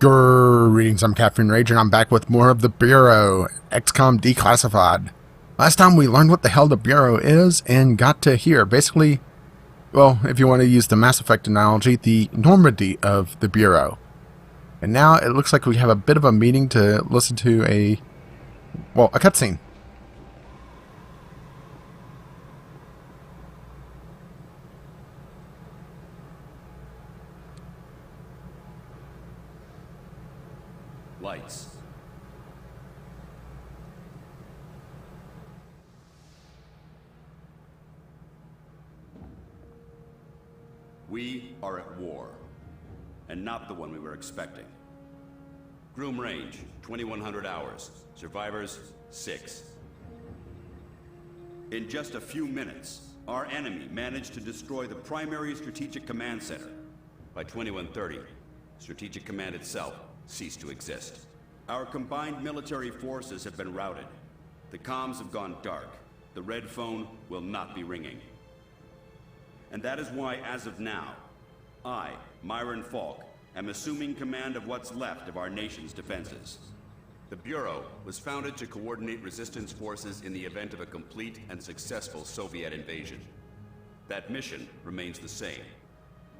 Greetings, I'm Caffeine Rage, and I'm back with more of the Bureau, XCOM Declassified. Last time we learned what the hell the Bureau is, and got to here, basically, well, if you want to use the Mass Effect analogy, the Normandy of the Bureau. And now it looks like we have a bit of a meeting to listen to a cutscene. Lights. We are at war, and not the one we were expecting. Groom range, 2100 hours. Survivors, 6. In just a few minutes, our enemy managed to destroy the primary strategic command center. By 2130, Strategic Command itself ceased to exist. Our combined military forces have been routed. The comms have gone dark. The red phone will not be ringing. And that is why, as of now, I, Myron Falk, am assuming command of what's left of our nation's defenses. The Bureau was founded to coordinate resistance forces in the event of a complete and successful Soviet invasion. That mission remains the same,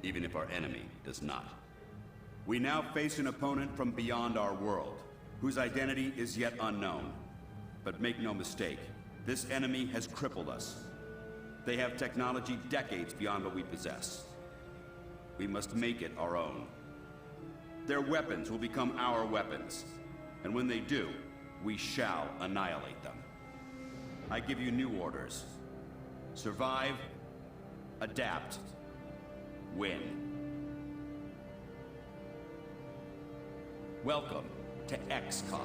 even if our enemy does not. We now face an opponent from beyond our world, whose identity is yet unknown. But make no mistake, this enemy has crippled us. They have technology decades beyond what we possess. We must make it our own. Their weapons will become our weapons, and when they do, we shall annihilate them. I give you new orders. Survive, adapt, win. Welcome to XCOM.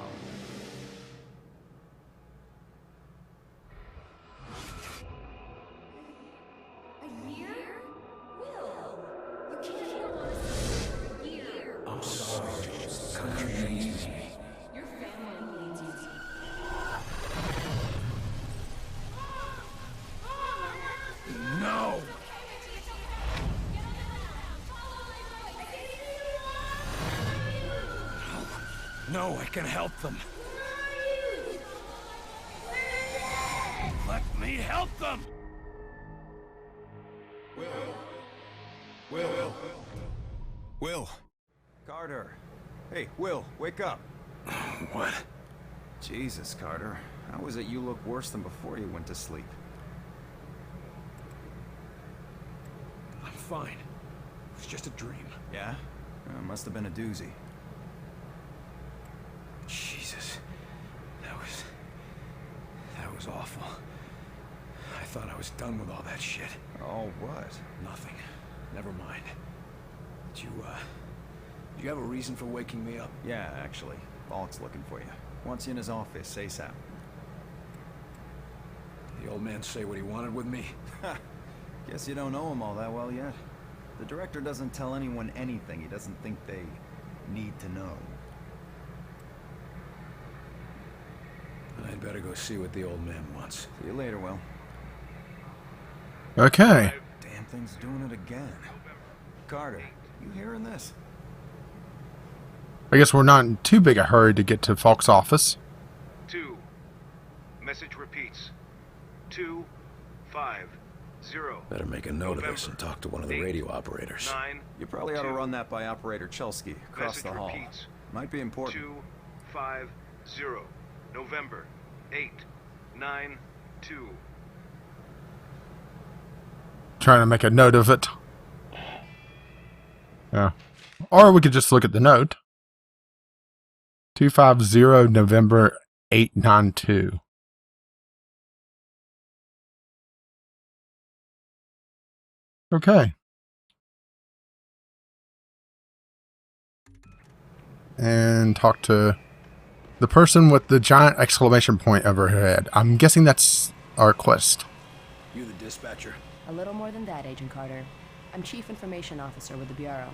A year? Will, you can't hold on a year. I'm sorry, the country needs me. Your family needs you. No! No, I can help them. Let me help them! Will. Carter. Hey, Will, wake up. What? Jesus, Carter. How is it you look worse than before you went to sleep? I'm fine. It was just a dream. Yeah? It must have been a doozy. Jesus. That was awful. I thought I was done with all that shit. Oh, what? Nothing. Never mind. Do you have a reason for waking me up? Yeah, actually. Falk's looking for you. Wants you in his office, ASAP. The old man say what he wanted with me? Guess you don't know him all that well yet. The director doesn't tell anyone anything he doesn't think they need to know. I'd better go see what the old man wants. See you later, Will. Okay. Damn thing's doing it again. Carter, you hearing this? I guess we're not in too big a hurry to get to Falk's office. 2. Message repeats. 250. Better make a note of this and talk to one of the radio operators. 9. You probably ought to run that by Operator Chelsky across Message the hall. repeats. Might be important. 250. November 892. Trying to make a note of it. Yeah. Or we could just look at the note. 250 November 892. Okay. And talk to the person with the giant exclamation point over her head. I'm guessing that's our quest. You the dispatcher? A little more than that, Agent Carter. I'm Chief Information Officer with the Bureau.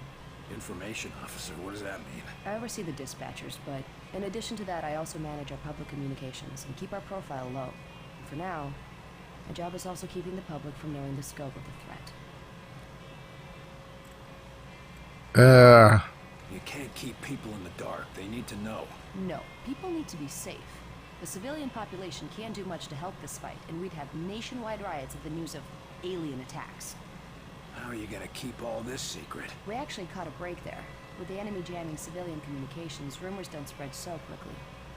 Information officer, what does that mean? I oversee the dispatchers, but in addition to that, I also manage our public communications and keep our profile low. For now, my job is also keeping the public from knowing the scope of the threat. You can't keep people in the dark. They need to know. No, people need to be safe. The civilian population can't do much to help this fight, and we'd have nationwide riots at the news of alien attacks. How are you gonna keep all this secret? We actually caught a break there. With the enemy jamming civilian communications, rumors don't spread so quickly.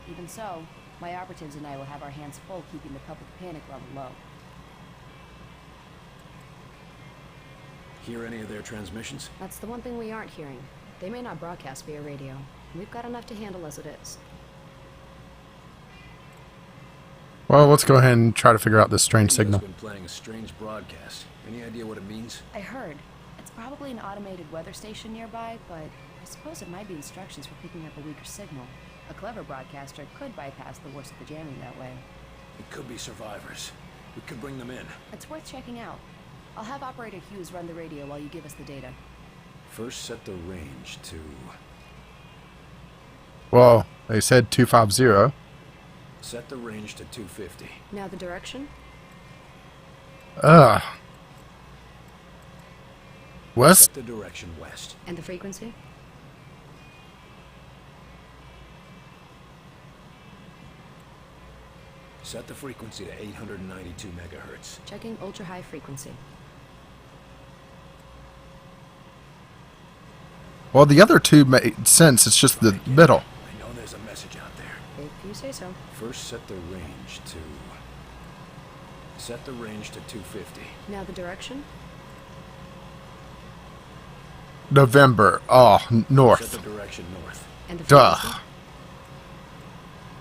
Even so, my operatives and I will have our hands full keeping the public panic level low. Hear any of their transmissions? That's the one thing we aren't hearing. They may not broadcast via radio. We've got enough to handle as it is. Well, let's go ahead and try to figure out this strange signal. Been playing a strange broadcast. Any idea what it means? I heard. It's probably an automated weather station nearby, but I suppose it might be instructions for picking up a weaker signal. A clever broadcaster could bypass the worst of the jamming that way. It could be survivors. We could bring them in. It's worth checking out. I'll have Operator Hughes run the radio while you give us the data. First, set the range to... Well, they said 250. Set the range to 250. Now the direction? West? Set the direction west. And the frequency? Set the frequency to 892 megahertz. Checking ultra-high frequency. Well, the other two made sense. It's just the middle. I know there's a message out there. If you say so. First, set the range to... Set the range to 250. Now the direction? November. Oh, Set north. the direction north. And the frequency? Duh.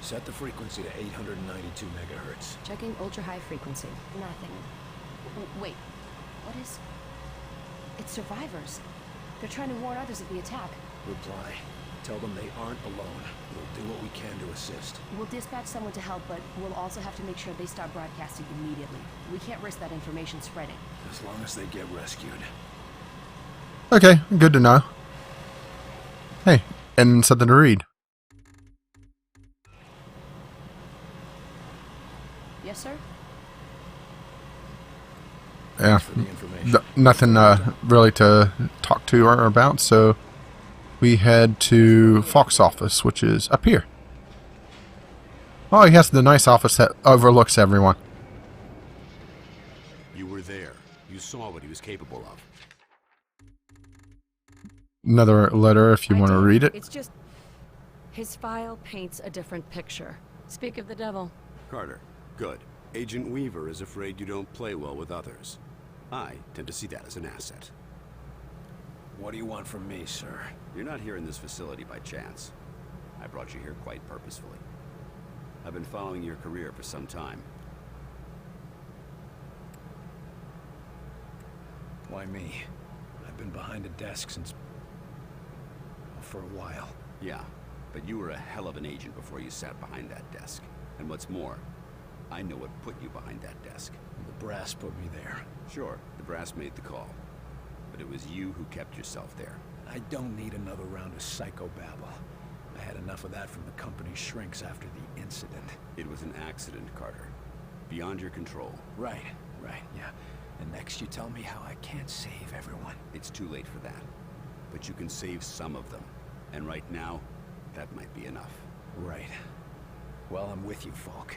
Set the frequency to 892 megahertz. Checking ultra-high frequency. Nothing. Wait. What is... It's survivors. They're trying to warn others of the attack. Reply. Tell them they aren't alone. We'll do what we can to assist. We'll dispatch someone to help, but we'll also have to make sure they stop broadcasting immediately. We can't risk that information spreading. As long as they get rescued. Okay, good to know. Hey, and something to read. Yes, sir? Yeah, For the information. nothing really to talk to her about, so we head to Fox's office, which is up here. Oh, he has the nice office that overlooks everyone. You were there. You saw what he was capable of. Another letter if you want to read it. It's just... His file paints a different picture. Speak of the devil. Carter, good. Agent Weaver is afraid you don't play well with others. I tend to see that as an asset. What do you want from me, sir? You're not here in this facility by chance. I brought you here quite purposefully. I've been following your career for some time. Why me? I've been behind a desk since... for a while. Yeah, but you were a hell of an agent before you sat behind that desk. And what's more, I know what put you behind that desk. The brass put me there. Sure, the brass made the call. But it was you who kept yourself there. I don't need another round of psychobabble. I had enough of that from the company's shrinks after the incident. It was an accident, Carter. Beyond your control. Right, yeah. And next you tell me how I can't save everyone. It's too late for that. But you can save some of them. And right now, that might be enough. Right. Well, I'm with you, Falk.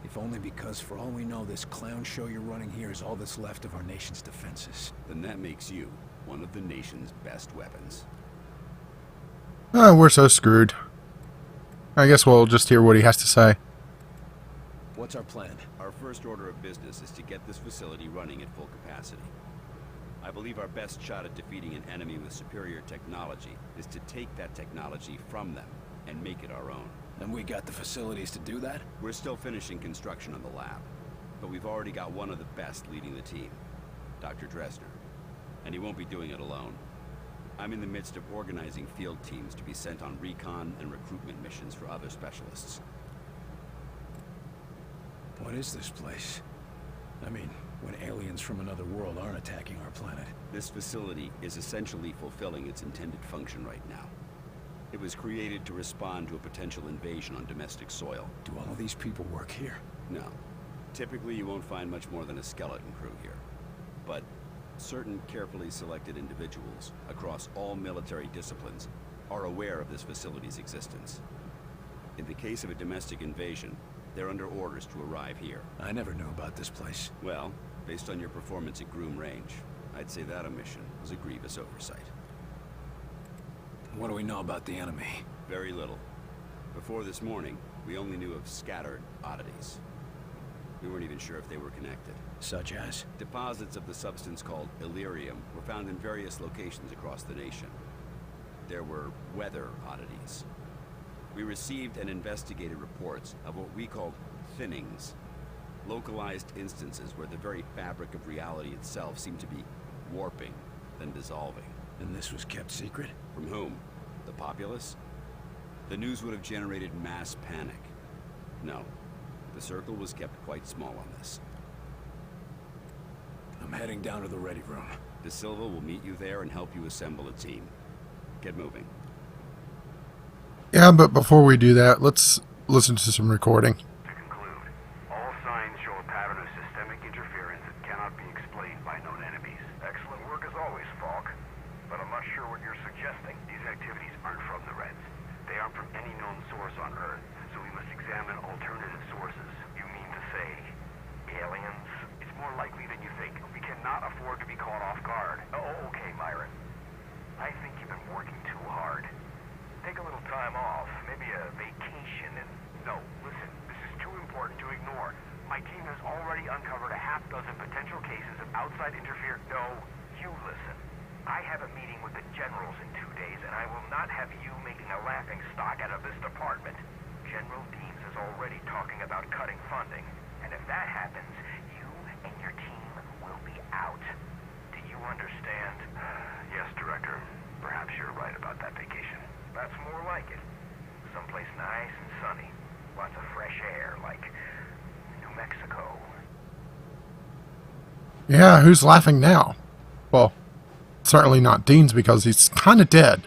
If only because, for all we know, this clown show you're running here is all that's left of our nation's defenses. Then that makes you one of the nation's best weapons. Oh, we're so screwed. I guess we'll just hear what he has to say. What's our plan? Our first order of business is to get this facility running at full capacity. I believe our best shot at defeating an enemy with superior technology is to take that technology from them and make it our own. And we got the facilities to do that? We're still finishing construction on the lab, but we've already got one of the best leading the team, Dr. Dresner. And he won't be doing it alone. I'm in the midst of organizing field teams to be sent on recon and recruitment missions for other specialists. What is this place? I mean, when aliens from another world aren't attacking our planet. This facility is essentially fulfilling its intended function right now. It was created to respond to a potential invasion on domestic soil. Do all of these people work here? No. Typically, you won't find much more than a skeleton crew here. But certain carefully selected individuals across all military disciplines are aware of this facility's existence. In the case of a domestic invasion, they're under orders to arrive here. I never knew about this place. Well, based on your performance at Groom Range, I'd say that omission was a grievous oversight. What do we know about the enemy? Very little. Before this morning, we only knew of scattered oddities. We weren't even sure if they were connected. Such as? Deposits of the substance called Illyrium were found in various locations across the nation. There were weather oddities. We received and investigated reports of what we called thinnings. Localized instances where the very fabric of reality itself seemed to be warping, then dissolving. And this was kept secret? From whom? The populace? The news would have generated mass panic. No. The circle was kept quite small on this. I'm heading down to the ready room. De Silva will meet you there and help you assemble a team. Get moving. Yeah, but before we do that, let's listen to some recording. To conclude, all signs show a pattern of systemic interference that cannot be explained by known enemies. Excellent work as always, Falk. But I'm not sure what you're suggesting. These activities aren't from the Reds. They aren't from any known source on Earth, so we must examine alternative sources. You mean to say, aliens? It's more likely than you think. We cannot afford to be caught off guard. Oh, okay, Myron. I think you've been working too hard. Take a little time off, maybe a vacation, and... No, listen, this is too important to ignore. My team has already uncovered a half-dozen potential cases of outside interference. No, you listen. I have a meeting with the generals in 2 days, and I will not have you making a laughingstock out of this department. General Deems is already talking about cutting funding, and if that happens, you and your team will be out. Do you understand? Yes, Director. Perhaps you're right about that vacation. That's more like it. Someplace nice and sunny. Lots of fresh air, like New Mexico. Yeah, who's laughing now? Well, certainly not Dean's because he's kind of dead.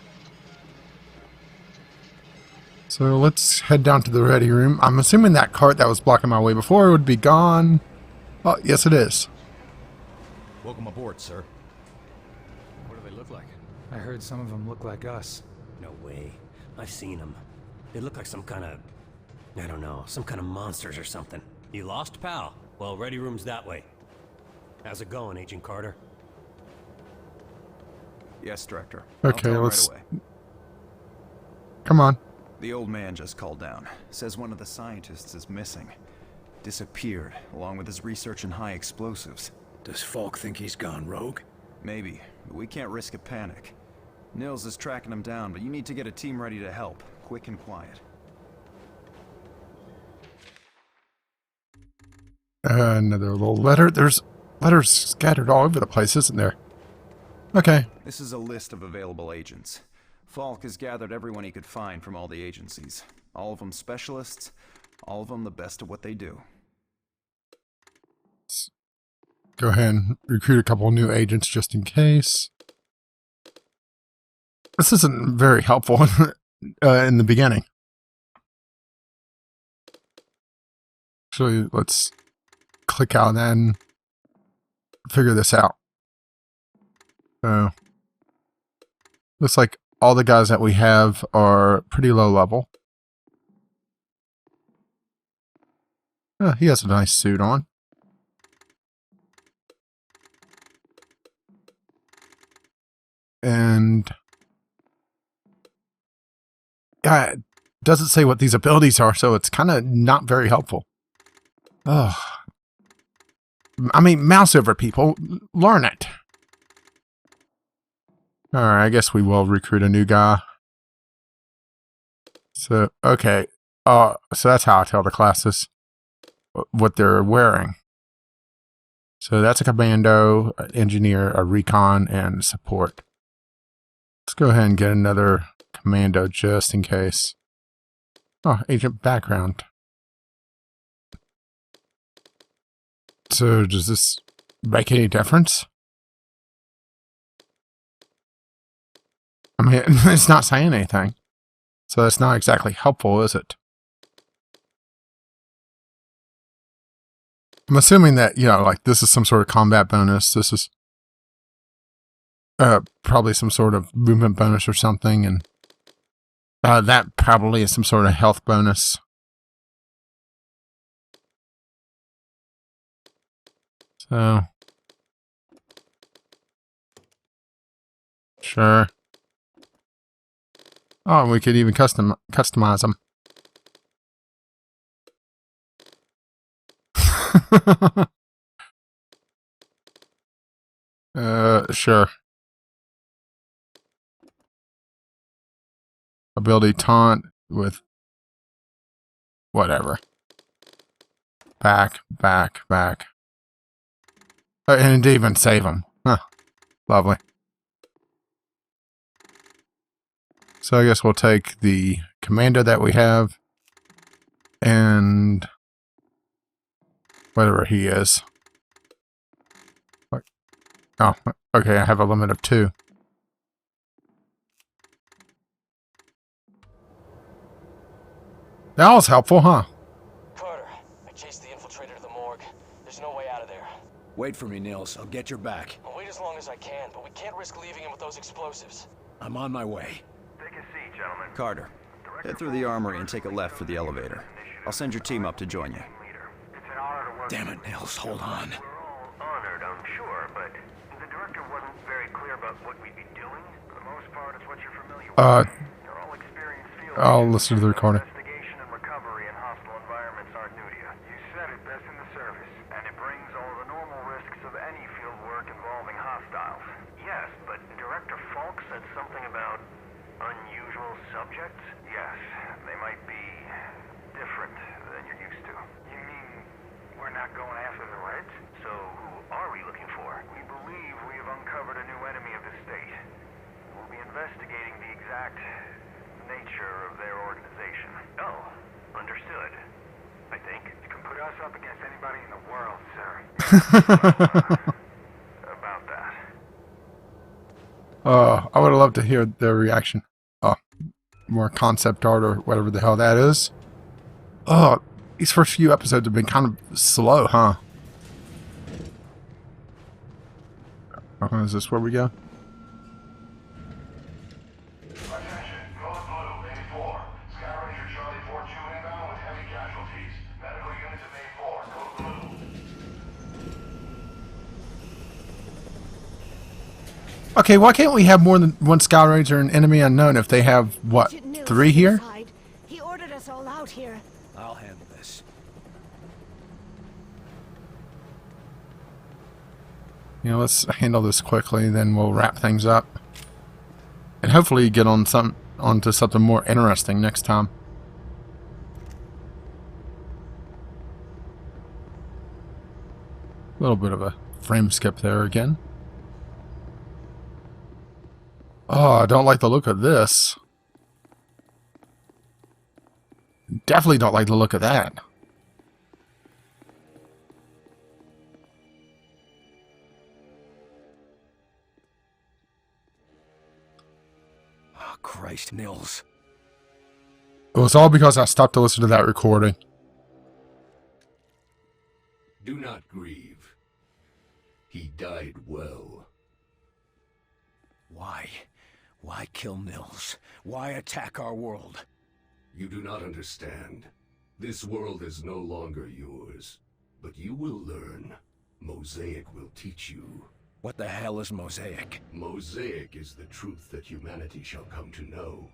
So let's head down to the ready room. I'm assuming that cart that was blocking my way before would be gone. Oh, yes it is. Welcome aboard, sir. What do they look like? I heard some of them look like us. No way. I've seen them. They look like some kind of... I don't know, some kind of monsters or something. You lost, pal? Well, ready room's that way. How's it going, Agent Carter? Yes, Director. Okay, I'll tell let's... right away. Come on. The old man just called down. Says one of the scientists is missing. Disappeared, along with his research in high explosives. Does Falk think he's gone rogue? Maybe, but we can't risk a panic. Nils is tracking him down, but you need to get a team ready to help. Quick and quiet. Another little letter. There's letters scattered all over the place, isn't there? Okay. This is a list of available agents. Falk has gathered everyone he could find from all the agencies. All of them specialists, all of them the best at what they do. Let's go ahead and recruit a couple new agents just in case. This isn't very helpful in the beginning. Actually, let's click out and then figure this out. So, looks like all the guys that we have are pretty low level. He has a nice suit on. And yeah, it doesn't say what these abilities are, so it's kind of not very helpful. Oh, I mean, mouse over, people. Learn it. Alright, I guess we will recruit a new guy. So, okay. So that's how I tell the classes what they're wearing. So that's a commando, an engineer, a recon, and support. Let's go ahead and get another commando just in case. Oh, agent background. So does this make any difference? I mean, it's not saying anything. So that's not exactly helpful, is it? I'm assuming that, you know, like this is some sort of combat bonus. This is probably some sort of movement bonus or something. And That probably is some sort of health bonus. So, sure. Oh, we could even customize them. Sure. Ability taunt with whatever. Back. And even save them. Huh. Lovely. So I guess we'll take the commander that we have and whatever he is. Oh, okay, I have a limit of 2. That was helpful, huh? Carter, I chased the infiltrator to the morgue. There's no way out of there. Wait for me, Nils. I'll get your back. I'll wait as long as I can, but we can't risk leaving him with those explosives. I'm on my way. Take a seat, gentlemen. Carter, head through the armory and take a left for the elevator. I'll send your team up to join you. It's an honor to work. Damn it, Nils. Hold on. We're all honored, I'm sure, but the director wasn't very clear about what we'd be doing. For the most part, it's what you're familiar with. You're all experienced field I'll listen to the recording. Investigation and recovery in hostile environments aren't new to you. You said it best in the service, and it brings all the normal risks of any field work involving hostiles. Yes, but Director Falk said something about unusual subjects? Yes, they might be different than you're used to. You mean we're not going after the Reds? So who are we looking for? We believe we have uncovered a new enemy of the state. We'll be investigating the exact nature of their organization. Oh, understood. I think. You can put us up against anybody in the world, sir. About that. I would have loved to hear their reaction. Oh, more concept art or whatever the hell that is. Oh, these first few episodes have been kind of slow, huh? Is this where we go? Okay, why can't we have more than one Sky Ranger and enemy unknown if they have, what, 3 here? He ordered us all out here. I'll handle this. You know, let's handle this quickly, then we'll wrap things up. And hopefully get on onto something more interesting next time. A little bit of a frame skip there again. Oh, I don't like the look of this. Definitely don't like the look of that. Oh, Christ, Nils. It was all because I stopped to listen to that recording. Do not grieve. He died well. Why? Why kill Nils? Why attack our world? You do not understand. This world is no longer yours. But you will learn. Mosaic will teach you. What the hell is Mosaic? Mosaic is the truth that humanity shall come to know.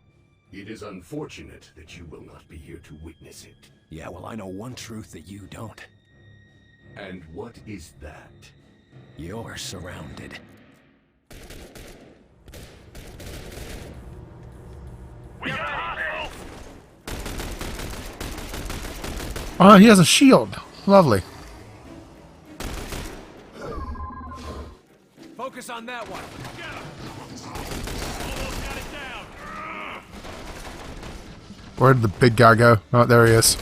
It is unfortunate that you will not be here to witness it. Yeah, well, I know one truth that you don't. And what is that? You're surrounded. Oh, he has a shield. Lovely. Focus on that one. Where did the big guy go? Oh, there he is.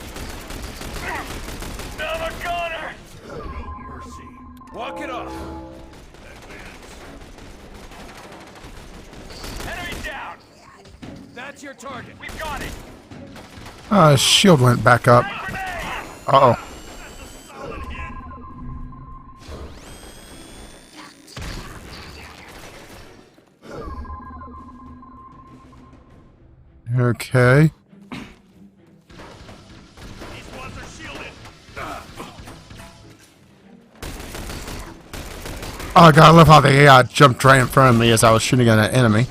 Walk it off. Enemy down. That's your target. We've got it. His shield went back up. Uh-oh. Okay. Oh god, I love how the AI jumped right in front of me as I was shooting at an enemy.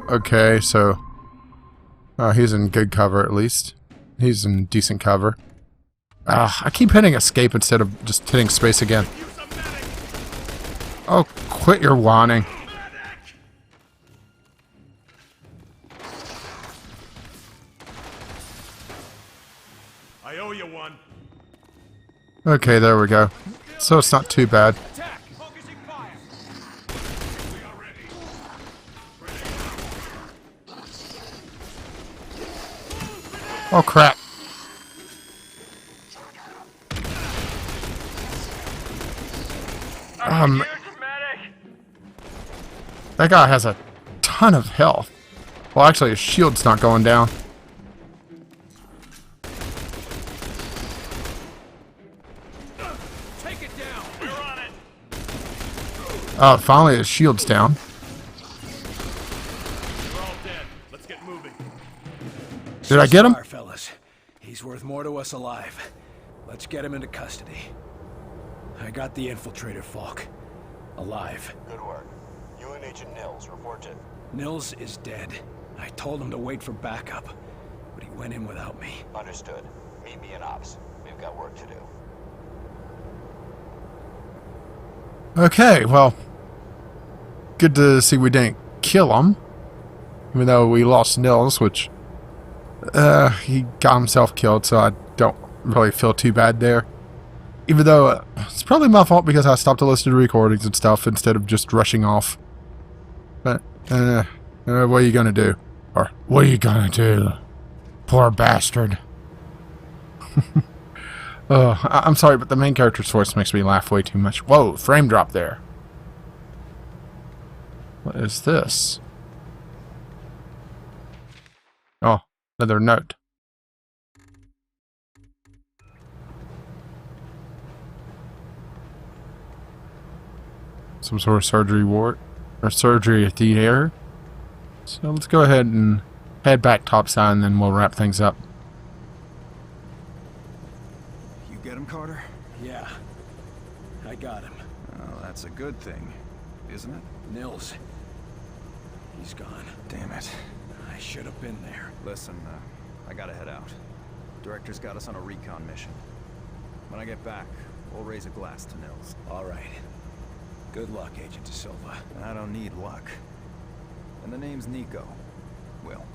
Okay, so... he's in good cover at least. He's in decent cover. I keep hitting escape instead of just hitting space again. Oh, quit your whining. I owe you one. Okay, there we go. So it's not too bad. Oh crap. That guy has a ton of health. Well, actually, his shield's not going down. Take it down. We're on it. Oh, finally his shield's down. We're all dead. Let's get moving. Did I get him? Fellas, he's worth more to us alive. Let's get him into custody. I got the infiltrator, Falk. Alive. Good work. You and Agent Nils, report in. Nils is dead. I told him to wait for backup, but he went in without me. Understood. Meet me in Ops. We've got work to do. Okay, well, good to see we didn't kill him, even though we lost Nils, which he got himself killed, so I don't really feel too bad there. Even though it's probably my fault because I stopped to listen to recordings and stuff instead of just rushing off. But what are you gonna do? Or what are you gonna do? Poor bastard. I'm sorry, but the main character's voice makes me laugh way too much. Whoa, frame drop there. What is this? Oh, another note. Some sort of surgery ward or surgery theater. So let's go ahead and head back topside and then we'll wrap things up. You get him, Carter? Yeah, I got him. Oh, that's a good thing, isn't it? Nils. He's gone. Damn it. I should have been there. Listen, I gotta head out. Director's got us on a recon mission. When I get back, we'll raise a glass to Nils. All right. Good luck, Agent De Silva. I don't need luck. And the name's Nico. Will.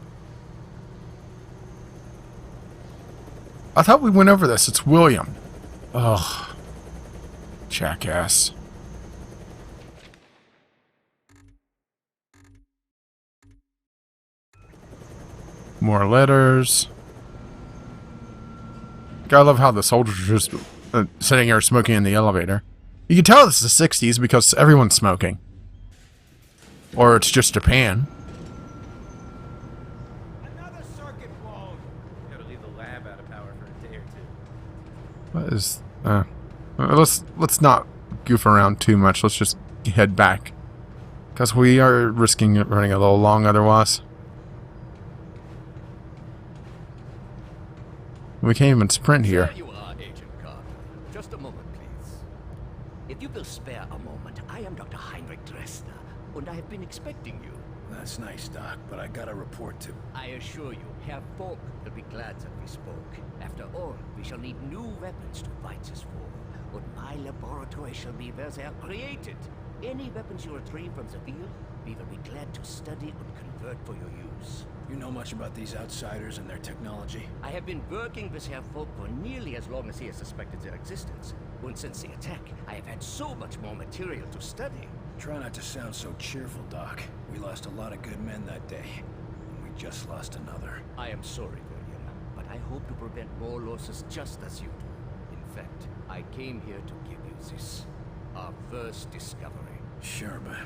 I thought we went over this. It's William. Ugh. Jackass. More letters. I love how the soldiers are just sitting here smoking in the elevator. You can tell this is the 60s because everyone's smoking. Or it's just Japan. Another circuit blown. Gotta leave the lab out of power for a day or two. What is let's not goof around too much. Let's just head back. Because we are risking it running a little long otherwise. We can't even sprint here. There you are, Agent Carter. Just a moment, please. If you will spare a moment, I am Dr. Heinrich Dresner, and I have been expecting you. That's nice, Doc, but I got a report to... I assure you, Herr Falk will be glad that we spoke. After all, we shall need new weapons to fight this war, and my laboratory shall be where they are created. Any weapons you retrieve from the field, we will be glad to study and convert for your use. You know much about these outsiders and their technology? I have been working with Herr Falk for nearly as long as he has suspected their existence. And since the attack, I have had so much more material to study. Try not to sound so cheerful, Doc. We lost a lot of good men that day. And we just lost another. I am sorry, William, but I hope to prevent more losses just as you do. In fact, I came here to give you this. Our first discovery. Sure, but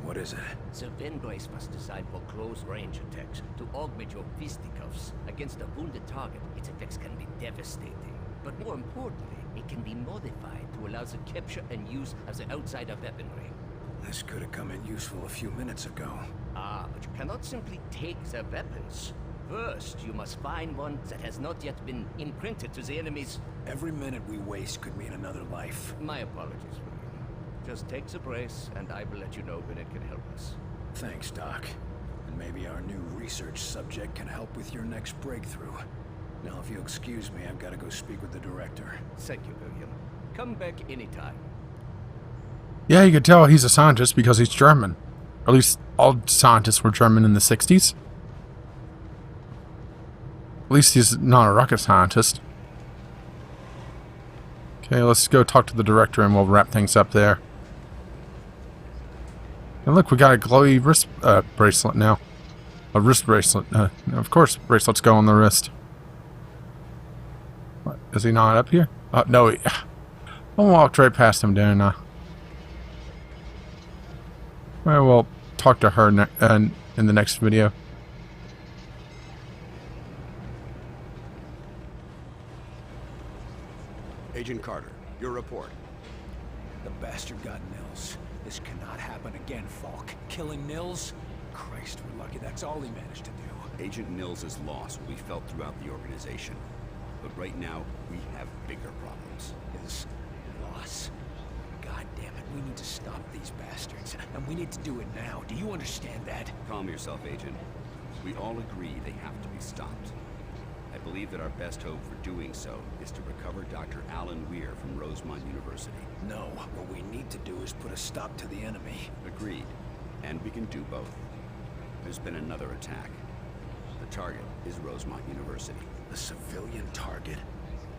what is it? The Ven brace was designed for close-range attacks to augment your fisticuffs. Against a wounded target, its effects can be devastating. But more importantly, it can be modified to allow the capture and use of the outsider weaponry. This could have come in useful a few minutes ago. Ah, but you cannot simply take their weapons. First, you must find one that has not yet been imprinted to the enemy's... Every minute we waste could mean another life. My apologies, William. Just take the brace, and I will let you know when it can help us. Thanks, Doc. And maybe our new research subject can help with your next breakthrough. Now, if you'll excuse me, I've got to go speak with the director. Thank you, William. Come back anytime. Yeah, you could tell he's a scientist because he's German. Or at least all scientists were German in the 60s. At least he's not a rocket scientist. Okay, let's go talk to the director and we'll wrap things up there. And look, we got a glowy wrist bracelet now. A wrist bracelet. Of course, bracelets go on the wrist. What, is he not up here? No, I walked right past him, didn't I? Well, we'll talk to her in the next video. Agent Carter, your report. The bastard got Nils. This cannot happen again, Falk. Killing Nils? Christ, we're lucky that's all he managed to do. Agent Nils' loss will be felt throughout the organization. But right now, we have bigger problems. His loss? God damn it, we need to stop these bastards. And we need to do it now. Do you understand that? Calm yourself, Agent. We all agree they have to be stopped. I believe that our best hope for doing so is to recover Dr. Alan Weir from Rosemont University. No, what we need to do is put a stop to the enemy. Agreed. And we can do both. There's been another attack. The target is Rosemont University. A civilian target?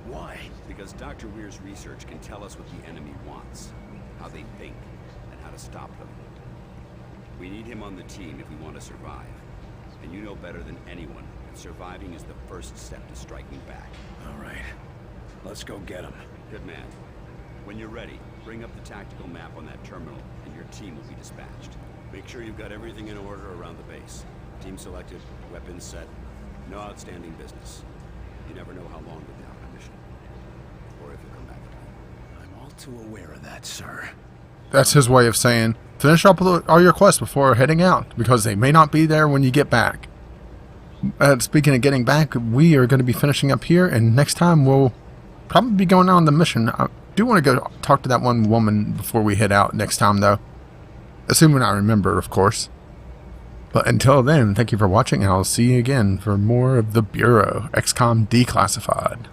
Why? Because Dr. Weir's research can tell us what the enemy wants, how they think, and how to stop them. We need him on the team if we want to survive. And you know better than anyone that surviving is the first step to striking back. All right. Let's go get him. Good man. When you're ready, bring up the tactical map on that terminal, and your team will be dispatched. Make sure you've got everything in order around the base. Team selected, weapons set, no outstanding business. You never know how long you'll be out on a mission. Or if you'll come back again. I'm all too aware of that, sir. That's his way of saying, finish up all your quests before heading out, because they may not be there when you get back. Speaking of getting back, we are going to be finishing up here, and next time we'll probably be going out on the mission. I do want to go talk to that one woman before we head out next time, though. Assuming I remember, of course. But until then, thank you for watching, and I'll see you again for more of the Bureau, XCOM Declassified.